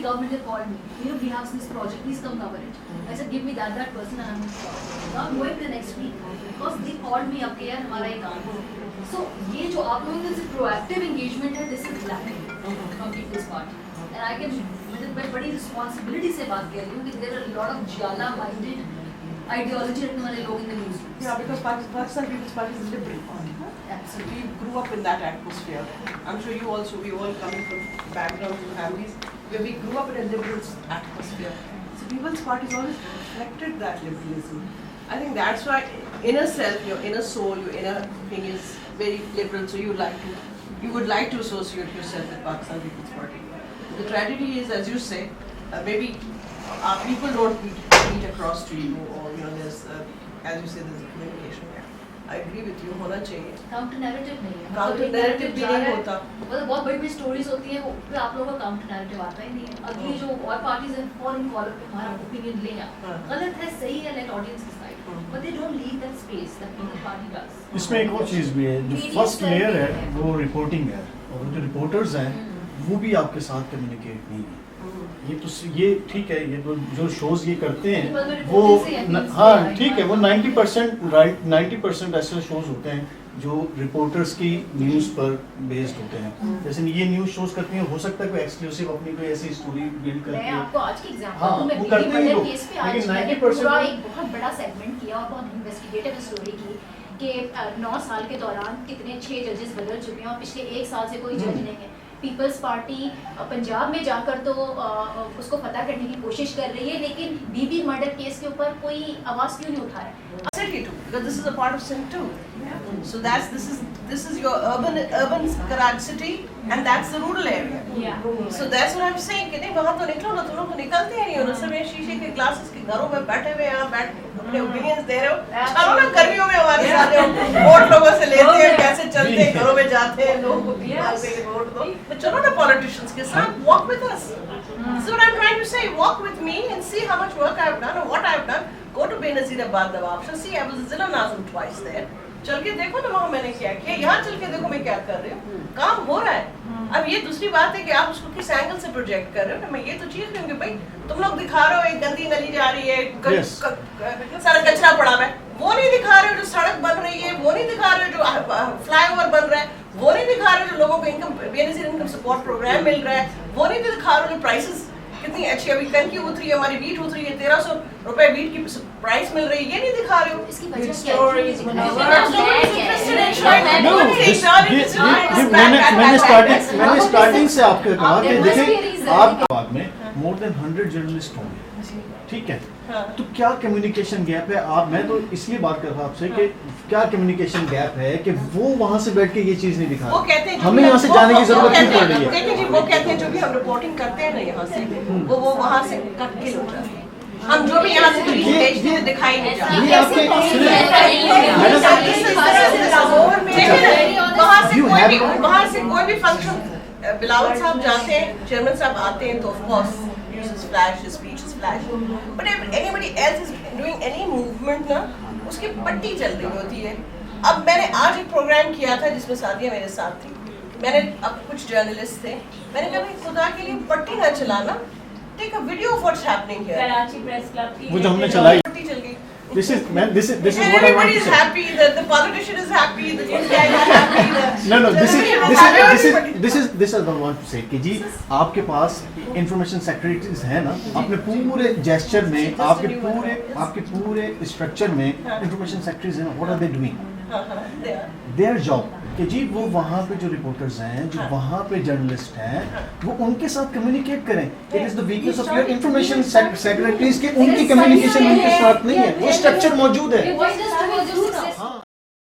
government have called me. You know, we have this project. Please come cover it. I said, give me that person, and I'm going to cover it. Now I'm going to the next week because they called me up here. हमारा ये काम है. So ये जो आप लोगों का proactive engagement है, this is lacking from People's Party. And I can, मैं बड़ी responsibility से बात कर रही हूँ कि there are a lot of jala-minded ideology रखने वाले लोग in the news. Yeah, because Pakistan People's Party is a liberal party. Absolutely. We grew up in that atmosphere. I'm sure you also, we all coming from backgrounds and families where we grew up in a liberal atmosphere. So People's Party has always reflected that liberalism. I think that's why inner self, your inner soul, your inner thing is very liberal. So you would like to associate yourself with Pakistan People's Party. The tragedy is, as you say, maybe people don't meet across to you, or there's, as you say, there's a communication gap. I agree with you, होना चाहिए. Counter narrative नहीं है. Counter narrative भी नहीं होता. मतलब बहुत बड़ी स्टोरीज होती हैं, वो पे आप लोगों का काउंटर नैरेटिव आता ही नहीं है. अगली जो और पार्टीज हैं, फॉरेन कॉलर पे हमारा ओपिनियन ले आए. गलत है, सही है, let audience decide. But they don't leave that space that People's Party does. इसमें एक और चीज़ भी है, जो फर्स्ट लेयर है वो रिपोर्टिंग है, और जो रिपोर्टर्स हैं वो भी आपके साथ कम्युनिकेट नहीं है. ये ठीक है, ये जो शोज ये करते हैं वो हाँ ठीक है, वो 90% राइट 90% ऐसे शोज होते हैं जो रिपोर्टर्स की न्यूज़ पर बेस्ड होते हैं. जैसे ये न्यूज़ शोज करती हैं, हो सकता है कोई एक्सक्लूसिव अपनी कोई ऐसी स्टोरी बिल्ड करके. मैं आपको आज की एग्जांपल हाँ, दूं, मैं वो करते हैं लोग, केस पे आज लेकिन मैंने 90% पूरा एक बहुत बड़ा सेगमेंट किया और बहुत इन्वेस्टिगेटिव स्टोरी की कि 9 साल के दौरान कितने 6 जजेस बदल चुके हैं और पिछले 1 साल से कोई जज नहीं है. पीपल्स पार्टी पंजाब में जाकर तो उसको पता करने की कोशिश कर रही है, लेकिन बीबी मर्डर केस के ऊपर कोई आवाज क्यों नहीं उठा रहा है? Because this is a part of sin too. So this is your urban Karachi city, and that's the rural area. Yeah. So that's what I'm saying कि नहीं वहाँ तो निकलो ना, तुम लोग तो निकलते हैं नहीं हो ना, सब ये शीशे के ग्लासेस के घरों में बैठे हुए यहाँ बैठ अपने ओपिनियंस दे रहे हो. चलो ना गर्मियों में हमारे साथ हो, वोट लोगों से लेते हैं, कैसे चलते हैं, घरों में जाते हैं, लोगों को निकालते हैं वोट दो. तो चलो ना पॉलिटिशियंस के साथ, walk with us. This is what I'm trying to say. Walk with me and see how much work I've done or what I've done. Go to Benazirabad Nawabshah. See, I was in Zilla Nazim twice there. चल के देखो ना वहाँ मैंने क्या किया, यहाँ चल के देखो मैं क्या कर रही हूँ. काम हो रहा है. अब ये दूसरी बात है कि आप उसको किस एंगल से प्रोजेक्ट कर रहे हो ना. मैं ये तो चीज नहीं कि भाई तुम लोग दिखा रहे हो एक गंदी नली जा रही है, सारा कचरा पड़ा हुआ है, वो नहीं दिखा रहे हो जो सड़क बन रही है, वो नहीं दिखा रहे हो जो फ्लाईओवर बन रहा है, वो नहीं दिखा रहे हो जो लोगों को इनकम सपोर्ट प्रोग्राम मिल रहा है, वो नहीं दिखा रहे हो जो प्राइसेस कितनी अच्छी अभी कल की उतरी है, हमारी वीट उतरी है, 1300 रुपए वीट की प्राइस मिल रही है, ये नहीं दिखा रहे हो. इसकी वजह क्या है? मैंने स्टार्टिंग से आपको कहा कि देखिए आपके बाद में मोर देन 100 जर्नलिस्ट होंगे, ठीक है, तो क्या कम्युनिकेशन गैप है? मैं तो इसलिए बात कर रहा हूँ आपसे कि क्या कम्युनिकेशन गैप है कि वो वहाँ से बैठ के ये चीज नहीं दिखा रहे, हमें यहाँ से जाने की जरूरत नहीं पड़ रही है. वो कहते हैं जो भी हम रिपोर्टिंग करते हैं ना यहाँ से, वो वहाँ से कट के लौट जाते हैं. हम जो भी यहाँ से भेजते हैं दिखाई नहीं जाता. वहाँ से कोई भी फंक्शन बिलावल साहब जाते हैं, चेयरमैन साहब आते हैं, तो of course his flash, his speech is flash. But if anybody else is doing any movement ना, उसकी पट्टी चल रही होती है. अब मैंने आज एक प्रोग्राम किया था जिसमें सादिया मेरे साथ थी. मैंने अब कुछ जर्नलिस्ट थे, मैंने कहा भाई खुदा के लिए पट्टी ना चलाना, take a video of what's happening here. Karachi press club की वो जो हमने चलाई, पट्टी चल गई. This is what I want to say. Everybody is happy. The politician is happy. The news guy is happy. No. This is what I want to say कि जी आपके पास इंफॉर्मेशन सेक्रेटरीज हैं ना, अपने पूरे जेस्चर में, आपके पूरे स्ट्रक्चर में इंफॉर्मेशन सेक्रेटरीज हैं. What are they doing? Their job कि जी वो वहाँ पे जो रिपोर्टर्स हैं, जो वहाँ पे जर्नलिस्ट हैं, वो उनके साथ कम्युनिकेट करें. It is the weakness of your information secretaries के उनकी कम्युनिकेशन उनके साथ नहीं है. वो स्ट्रक्चर मौजूद है.